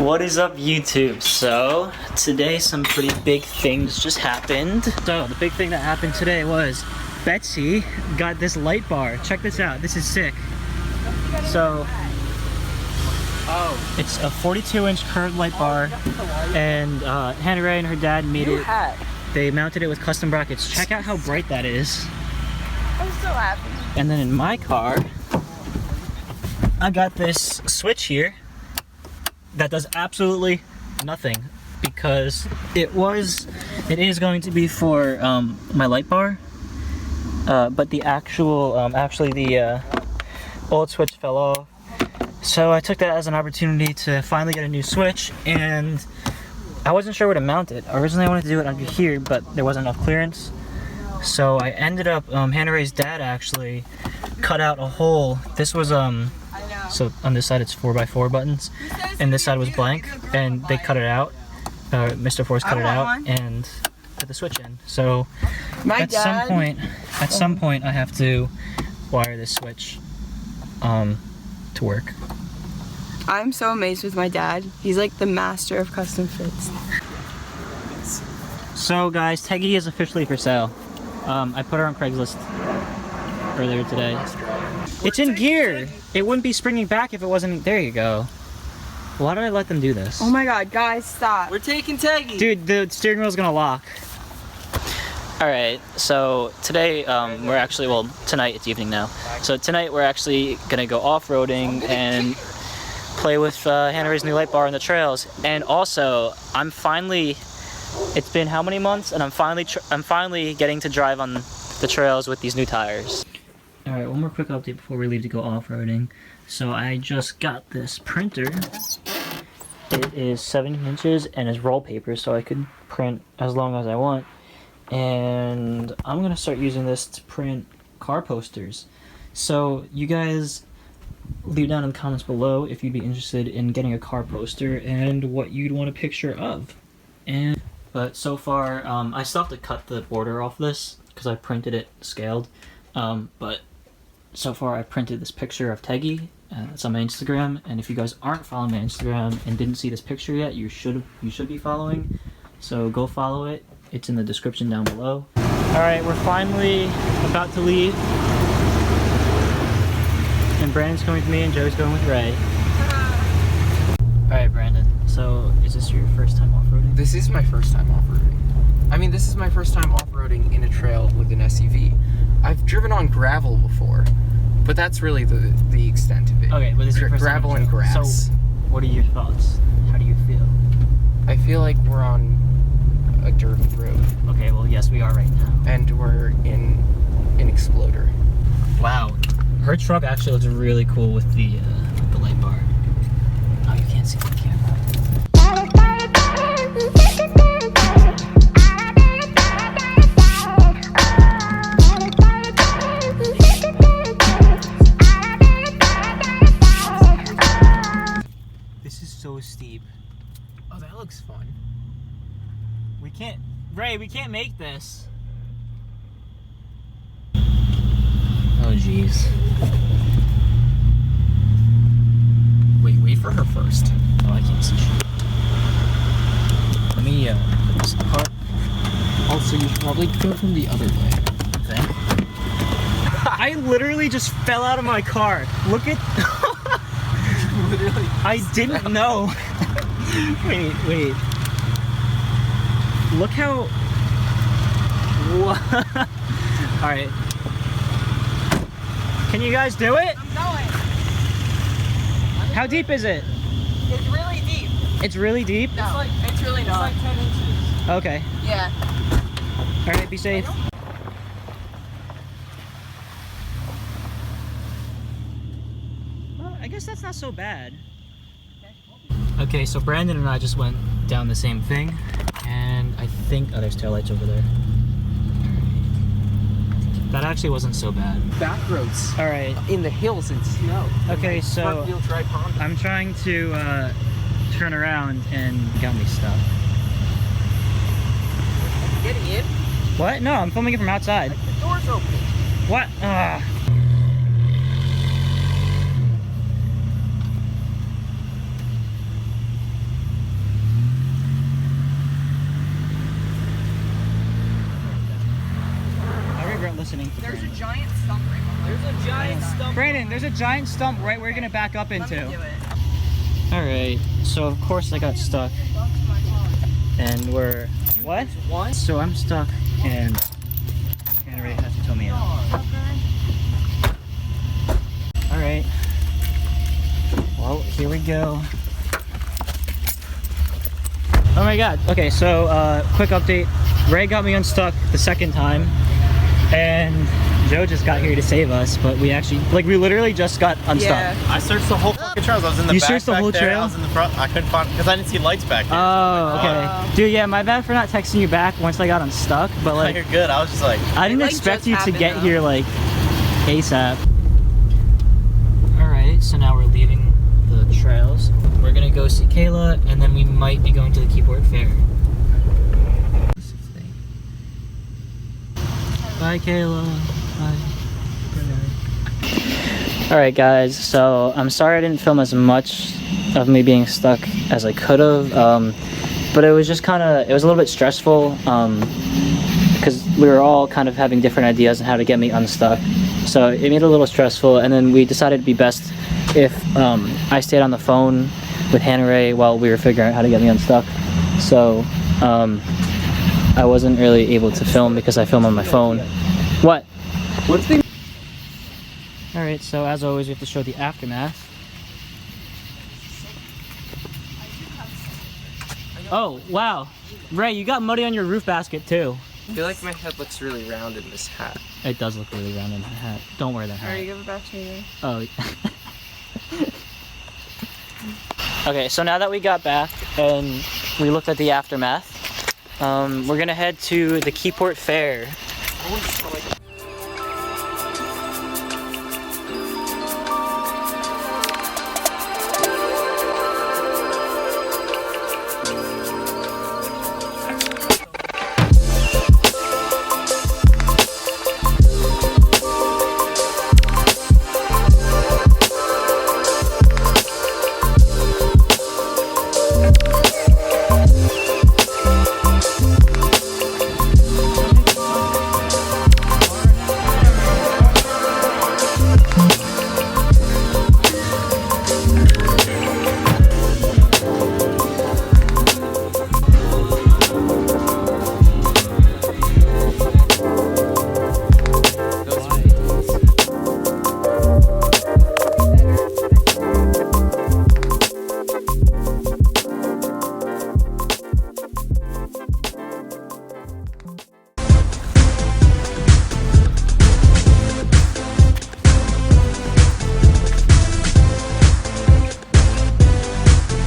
What is up, YouTube? So today some pretty big things just happened. So the big thing that happened today was Betsy got this light bar. Check this out. This is sick. So it's a 42-inch curved light bar, and Hannah Ray and her dad made it. They mounted it with custom brackets. Check out how bright that is. I'm so happy. And then in my car, I got this switch here that does absolutely nothing, because it is going to be for my light bar, but the actual the old switch fell off. So I took that as an opportunity to finally get a new switch, and I wasn't sure where to mount it. Originally I wanted to do it under here, but there wasn't enough clearance. So I ended up, Hannah Ray's dad actually cut out a hole. This was so on this side it's 4x4 buttons, and this side was blank, and they cut it out. Mr. Force cut it out and put the switch in. So at some point I have to wire this switch to work. I'm so amazed with my dad. He's like the master of custom fits. So guys, Teggy is officially for sale. I put her on Craigslist earlier today. It's in gear. It wouldn't be springing back if it wasn't. There you go. Why did I let them do this? Oh my god, guys, stop. We're taking Teggy. Dude, the steering wheel's gonna lock. Alright, so today we're actually, well, tonight, it's evening now. So tonight we're actually gonna go off-roading and play with Hannah Ray's new light bar on the trails. And also, it's been how many months? And I'm finally getting to drive on the trails with these new tires. Alright, one more quick update before we leave to go off-roading. So I just got this printer. It is 17 inches and is roll paper, so I could print as long as I want. And I'm gonna start using this to print car posters. So you guys leave down in the comments below if you'd be interested in getting a car poster and what you'd want a picture of. But so far, I still have to cut the border off this because I printed it scaled. But so far I printed this picture of Teggy. It's on my Instagram, and if you guys aren't following my Instagram and didn't see this picture yet, you should be following. So go follow it. It's in the description down below. Alright, we're finally about to leave. And Brandon's going with me and Joe's going with Ray. Alright, Brandon, so is this your first time off-roading? This is my first time off-roading. I mean, this is my first time off-roading in a trail with an SUV. I've driven on gravel before, but that's really the extent of it. Okay, but this is your first gravel time and grass. So, what are your thoughts? How do you feel? I feel like we're on a dirt road. Okay, well, yes, we are right now. And we're in an Exploder. Wow, her truck actually looks really cool with the light bar. Oh, you can't see the camera. This is so steep. Oh, that looks fun. Ray, we can't make this. Oh, jeez. Wait for her first. Oh, I can't see shit. Let me put this apart. Also, you should probably go from the other way. Thing. I literally just fell out of my car. Look at. Literally. I didn't know. Wait. Look how. Alright. Can you guys do it? I'm going. How deep is it? It's really deep. It's really deep? No, it's really not. It's like 10 inches. Okay. Yeah. Alright, be safe. Well, I guess that's not so bad. Okay, so Brandon and I just went down the same thing, and I think, oh, there's taillights over there. That actually wasn't so bad. Back roads. All right. In the hills in snow. Okay, so Front-wheel drive Honda. I'm trying to turn around and got me stuck. Getting in? What? No, I'm filming it from outside. The door's opening. What? listening to There's a Brandon. giant stump right behind. There's a giant stump. Brandon, there's a giant stump right where you're gonna back up Let into. me do it. Alright, so of course I got stuck. And we're... What? What? So I'm stuck and Henry has to tow me out. Alright. Well, here we go. Oh my god. Okay, so quick update. Ray got me unstuck the second time and Joe just got here to save us, but we actually, like, we literally just got unstuck. Yeah. I searched the whole fucking trail. I was in the You back searched the back whole there. trail? I was in the front. I couldn't find because I didn't see lights back there. Oh, okay. Dude, yeah, my bad for not texting you back once I got unstuck, but like, You're good. I was just like, I didn't like, expect just you to happened, get though. here like ASAP. Alright, so now we're leaving the trails. We're gonna go see Kayla and then we might be going to the Keyport Fair. Bye, Kayla. Bye. Alright guys, so I'm sorry I didn't film as much of me being stuck as I could have, but it was just it was a little bit stressful, because we were all kind of having different ideas on how to get me unstuck, so it made it a little stressful, and then we decided it'd be best if I stayed on the phone with Hannah Ray while we were figuring out how to get me unstuck. So I wasn't really able to film because I film on my phone. What? What's the? Alright, so as always we have to show the aftermath. Oh, wow. Ray, you got muddy on your roof basket too. I feel like my head looks really round in this hat. It does look really round in the hat. Don't wear that hat. Alright, give it back to me. Oh. Okay, so now that we got back and we looked at the aftermath, we're gonna head to the Keyport Fair.